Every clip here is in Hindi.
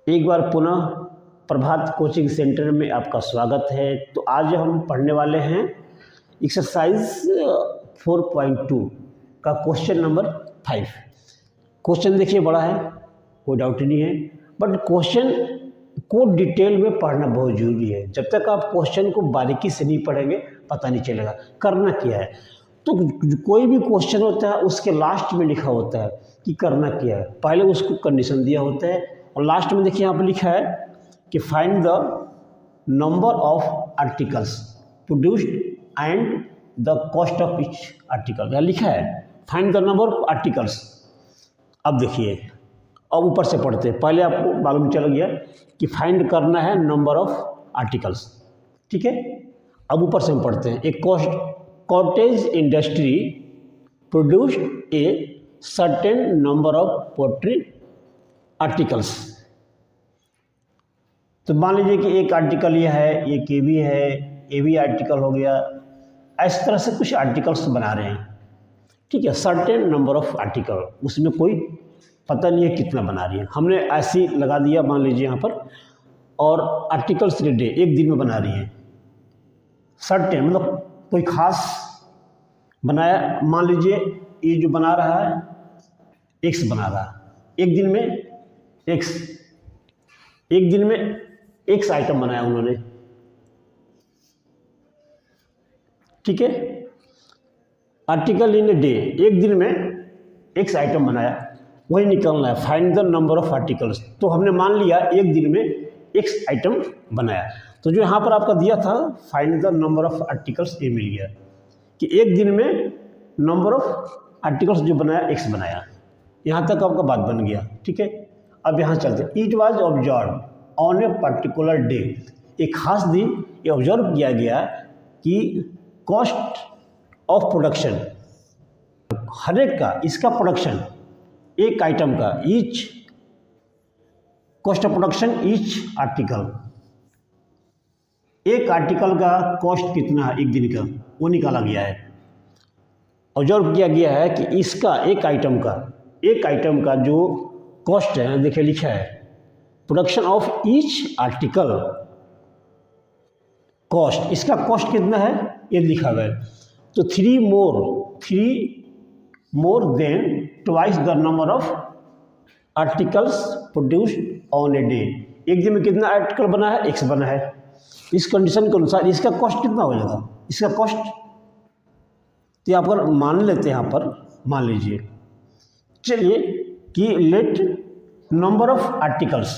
एक बार पुनः प्रभात कोचिंग सेंटर में आपका स्वागत है। तो आज हम पढ़ने वाले हैं एक्सरसाइज 4.2 का क्वेश्चन नंबर 5। क्वेश्चन देखिए बड़ा है, कोई डाउट नहीं है, बट क्वेश्चन को डिटेल में पढ़ना बहुत ज़रूरी है। जब तक आप क्वेश्चन को बारीकी से नहीं पढ़ेंगे पता नहीं चलेगा करना क्या है। तो कोई भी क्वेश्चन होता है उसके लास्ट में लिखा होता है कि करना क्या है। पहले उसको कंडीशन दिया होता है और लास्ट में देखिए यहाँ पर लिखा है कि find the number of articles produced and the cost of each article. यहाँ लिखा है find the number of articles. अब देखिए, अब ऊपर से पढ़ते हैं। पहले आपको मालूम चल गया कि फाइंड करना है नंबर ऑफ आर्टिकल्स, ठीक है। अब ऊपर से हम पढ़ते हैं। एक cottage industry produced a certain number of poultry articles. तो मान लीजिए कि एक आर्टिकल ये है, ये केवी है, ये भी आर्टिकल हो गया। इस तरह से कुछ आर्टिकल्स बना रहे हैं, ठीक है। सर्टेन नंबर ऑफ आर्टिकल, उसमें कोई पता नहीं है कितना बना रही है, हमने ऐसे लगा दिया मान लीजिए यहाँ पर। और आर्टिकल्स पर डे, एक दिन में बना रही है। सर्टेन मतलब कोई खास बनाया, मान लीजिए ये जो बना रहा है एक्स बना रहा है, एक दिन में एक्स, एक दिन में एक्स आइटम बनाया उन्होंने, ठीक है। आर्टिकल इन ए डे, एक दिन में एक्स आइटम बनाया, वही निकालना है। Find the number of articles. तो हमने मान लिया एक दिन में एक्स आइटम बनाया। तो जो यहाँ पर आपका दिया था find the number of articles, ये मिल गया कि एक दिन में नंबर ऑफ आर्टिकल्स जो बनाया एक्स बनाया। यहाँ तक आपका बात बन गया, ठीक है। अब यहाँ चलते। It was observe on a particular day, एक खास दिन ये ऑब्जर्व किया गया कि कॉस्ट ऑफ प्रोडक्शन, हर एक का, इसका प्रोडक्शन, एक आइटम का, each cost of production each article, एक आर्टिकल का कॉस्ट कितना है एक दिन का, वो निकाला गया है। ऑब्जर्व किया गया है कि इसका एक आइटम का जो कॉस्ट है, देखिए लिखा है production of each article cost, इसका कॉस्ट कितना है ये लिखा हुआ है। तो three more than twice the number of articles produced on a day, एक दिन में कितना आर्टिकल बना है एक्स बना है। इस कंडीशन के अनुसार इसका कॉस्ट कितना हो जाएगा, इसका कॉस्ट, तो यहाँ पर मान लेते हैं, यहाँ पर मान लीजिए, चलिए कि लेट नंबर ऑफ आर्टिकल्स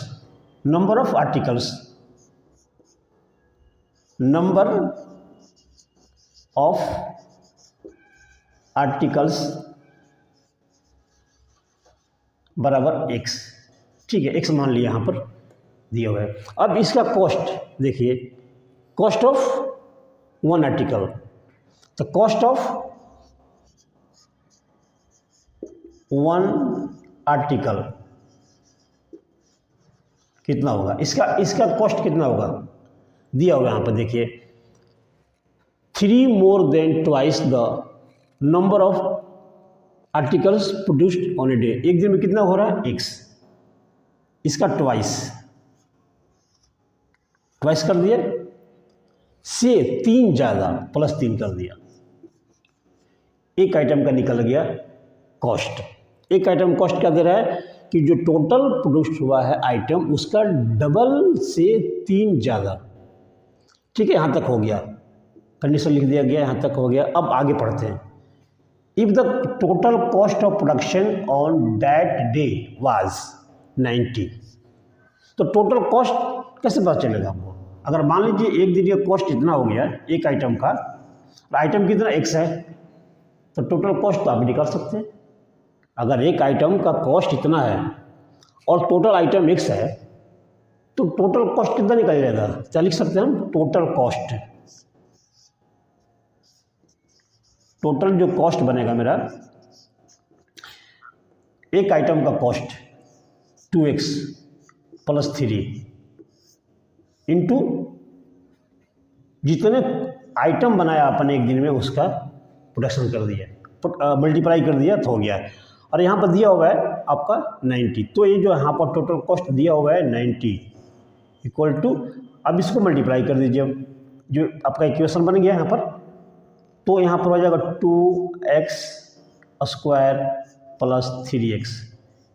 बराबर एक्स, ठीक है। एक्स मान लिया यहाँ पर दिया हुआ है। अब इसका कॉस्ट देखिए, कॉस्ट ऑफ वन आर्टिकल, तो कॉस्ट ऑफ वन आर्टिकल कितना होगा, इसका कॉस्ट कितना होगा दिया होगा यहाँ पर देखिए। Three more than twice the number of articles produced on a day, एक दिन में कितना हो रहा है एक्स, इसका ट्वाइस कर दिया, से तीन ज़्यादा प्लस 3 कर दिया, एक आइटम का निकल गया कॉस्ट। एक आइटम कॉस्ट क्या दे रहा है कि जो टोटल प्रोड्यूस हुआ है आइटम उसका डबल से 3 ज़्यादा, ठीक है। यहाँ तक हो गया, कंडीशन लिख दिया गया, यहाँ तक हो गया। अब आगे पढ़ते हैं। If the total cost of production on that day was 90, तो टोटल कॉस्ट कैसे पता चलेगा हमको। अगर मान लीजिए एक दिन ये कॉस्ट इतना हो गया एक आइटम का, आइटम कितना एक्स है, तो टोटल कॉस्ट तो आप निकाल सकते हैं। अगर एक आइटम का कॉस्ट इतना है और टोटल आइटम एक्स है, तो टोटल कॉस्ट कितना निकल जाएगा, क्या लिख सकते हैं हम, टोटल कॉस्ट, टोटल जो कॉस्ट बनेगा मेरा, एक आइटम का कॉस्ट 2x प्लस 3 इंटू जितने आइटम बनाया अपन एक दिन में उसका प्रोडक्शन कर दिया, मल्टीप्लाई कर दिया तो हो गया। और यहाँ पर दिया हुआ है आपका 90। तो ये जो यहाँ पर टोटल कॉस्ट दिया हुआ है 90 इक्वल टू, अब इसको मल्टीप्लाई कर दीजिए। जो आपका इक्वेशन बन गया यहाँ पर, तो यहाँ पर हो जाएगा 2x स्क्वायर प्लस 3x।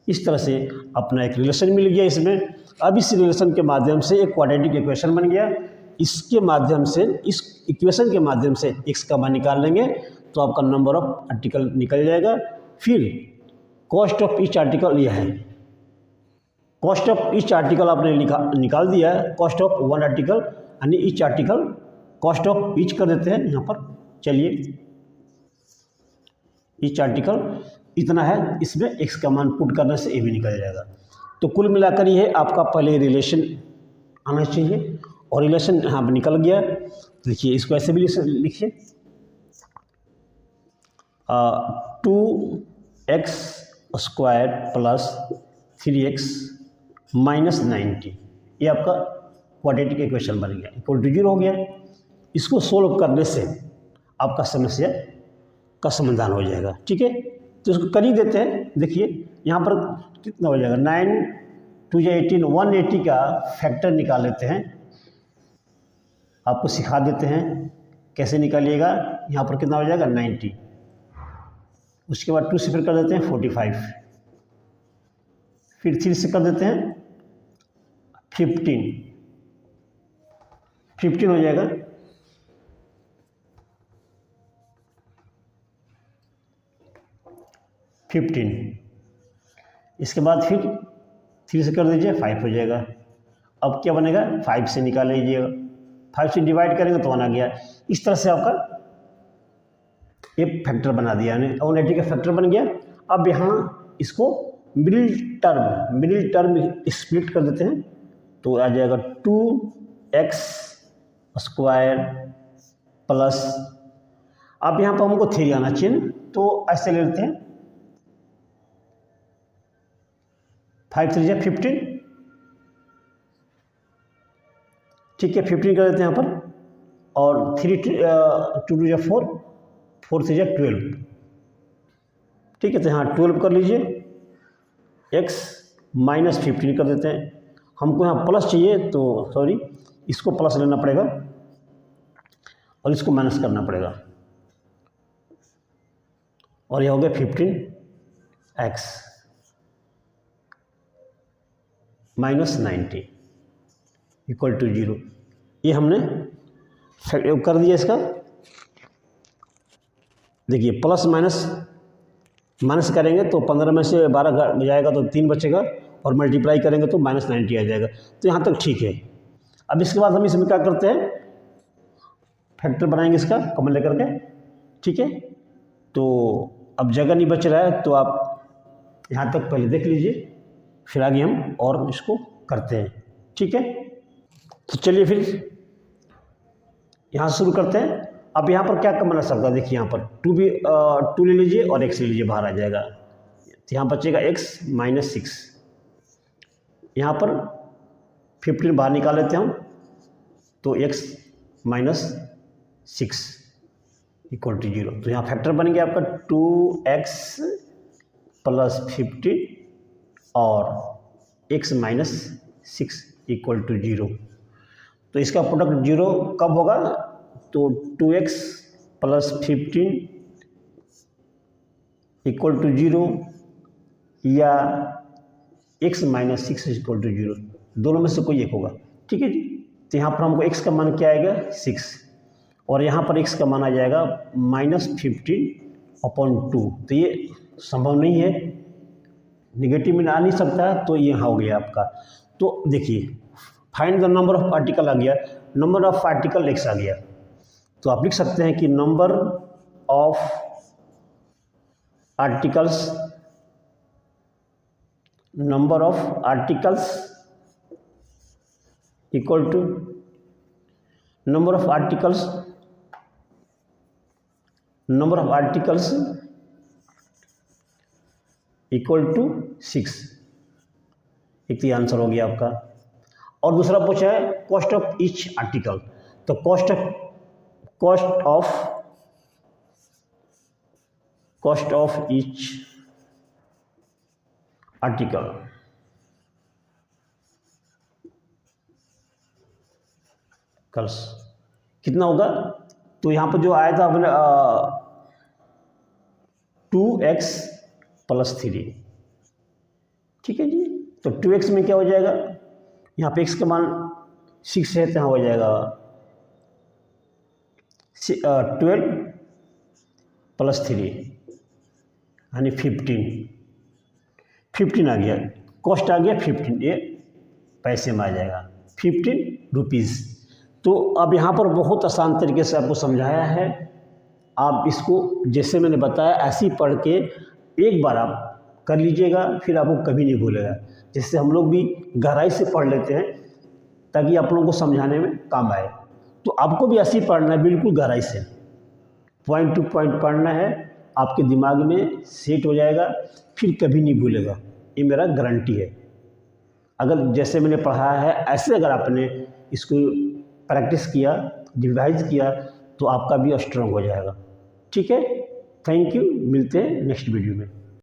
इस तरह से अपना एक रिलेशन मिल गया इसमें। अब इस रिलेशन के माध्यम से एक क्वाड्रेटिक इक्वेशन बन गया। इसके माध्यम से, इस इक्वेशन के माध्यम से x का मान निकाल लेंगे तो आपका नंबर ऑफ आर्टिकल निकल जाएगा। फिर कॉस्ट ऑफ ईच आर्टिकल यह है, कॉस्ट ऑफ ईच आर्टिकल आपने निकाल दिया है। कॉस्ट ऑफ वन आर्टिकल यानी each article cost of each कर देते हैं यहाँ पर। चलिए, ईच आर्टिकल इतना है, इसमें x का मान पुट करने से ये भी निकल जाएगा। तो कुल मिलाकर ये आपका पहले रिलेशन आना चाहिए, और रिलेशन यहाँ पर निकल गया। देखिए, इसको ऐसे भी लिखिए 2x square plus 3x minus 90, ये आपका क्वाड्रेटिक इक्वेशन बन गया, इक्वल टू 0 हो गया। इसको सोल्व करने से आपका समस्या का समाधान हो जाएगा। ठीक है, तो इसको कर ही देते हैं। देखिए यहाँ पर कितना हो जाएगा, 9 2 18, 180 का फैक्टर निकाल लेते हैं। आपको सिखा देते हैं कैसे निकालिएगा। यहाँ पर कितना हो जाएगा 90, उसके बाद 2 से फिर कर देते हैं 45, फिर 3 से कर देते हैं 15 हो जाएगा। इसके बाद फिर 3 से कर दीजिए 5 हो जाएगा। अब क्या बनेगा, 5 से निकाल लीजिएगा, 5 से डिवाइड करेंगे तो 1 आ गया। इस तरह से आपका ये फैक्टर बना दिया, यानी 180 का फैक्टर बन गया। अब यहाँ इसको मिडिल टर्म स्प्लिट कर देते हैं, तो आ जाएगा 2x स्क्वायर प्लस, अब यहाँ पर हमको 3 आना चाहिए, तो ऐसे ले लेते हैं 5 3 15, ठीक है 15 कर देते हैं यहाँ पर, और 3 2 2 4 4 3 12, ठीक है। तो यहाँ 12 कर लीजिए, x माइनस 15 कर देते हैं। हमको यहाँ प्लस चाहिए, तो सॉरी, इसको प्लस लेना पड़ेगा और इसको माइनस करना पड़ेगा, और यह हो गया 15x माइनस 90 इक्वल टू 0। ये हमने कर दिया इसका। देखिए, प्लस माइनस करेंगे तो 15 में से 12 जाएगा तो 3 बचेगा, और मल्टीप्लाई करेंगे तो माइनस 90 आ जाएगा। तो यहाँ तक ठीक है। अब इसके बाद हम इसमें क्या करते हैं, फैक्टर बनाएंगे इसका कॉमन लेकर के, ठीक है। तो अब जगह नहीं बच रहा है, तो आप यहाँ तक पहले देख लीजिए, फिर आगे हम और इसको करते हैं, ठीक है। तो चलिए फिर यहाँ से शुरू करते हैं। अब यहाँ पर क्या कम बना सकता है, देखिए यहाँ पर 2 ले लीजिए और x ले लीजिए, बाहर आ जाएगा। तो यहाँ बचेगा x माइनस 6, यहाँ पर 15 बाहर निकाल लेते हैं हम, तो x माइनस 6 इक्वल टू 0। तो यहाँ फैक्टर बन गया आपका 2x प्लस 15 और x माइनस 6 इक्वल टू 0। तो इसका प्रोडक्ट 0 कब होगा, तो 2x प्लस 15 इक्वल टू 0 या x माइनस 6 इक्वल टू 0, दोनों में से कोई एक होगा, ठीक है जी। तो यहाँ पर हमको x का मान क्या आएगा 6, और यहाँ पर x का मान आ जाएगा माइनस 15/2। तो ये संभव नहीं है, निगेटिव में आ नहीं सकता, तो ये हो गया आपका। तो देखिए, find the number of particle आ गया, नंबर ऑफ पार्टिकल x आ गया। तो आप लिख सकते हैं कि number of articles equal to number of articles equal to 6। एक तो आंसर हो गया आपका। और दूसरा पूछा है कॉस्ट ऑफ ईच आर्टिकल, तो कॉस्ट ऑफ ईच आर्टिकल। कर्स कितना होगा? तो यहाँ पर जो आया था अपने 2x + 3, ठीक है जी। तो 2x में क्या हो जाएगा, यहाँ पे x का मान 6 है तो यहाँ हो जाएगा 12 + 3 यानी 15 आ गया, कॉस्ट आ गया 15, ये पैसे में आ जाएगा 15 रुपीज़। तो अब यहाँ पर बहुत आसान तरीके से आपको समझाया है, आप इसको जैसे मैंने बताया ऐसे ही पढ़ के एक बार आप कर लीजिएगा, फिर आपको कभी नहीं भूलेगा। जिससे हम लोग भी गहराई से पढ़ लेते हैं ताकि आप लोगों को समझाने में काम आए। तो आपको भी ऐसे ही पढ़ना है, बिल्कुल गहराई से, पॉइंट टू पॉइंट पढ़ना है, आपके दिमाग में सेट हो जाएगा, फिर कभी नहीं भूलेगा, ये मेरा गारंटी है। अगर जैसे मैंने पढ़ाया है ऐसे अगर आपने इसको प्रैक्टिस किया, रिवाइज किया, तो आपका भी स्ट्रांग हो जाएगा। ठीक है, थैंक यू, मिलते हैं नेक्स्ट वीडियो में।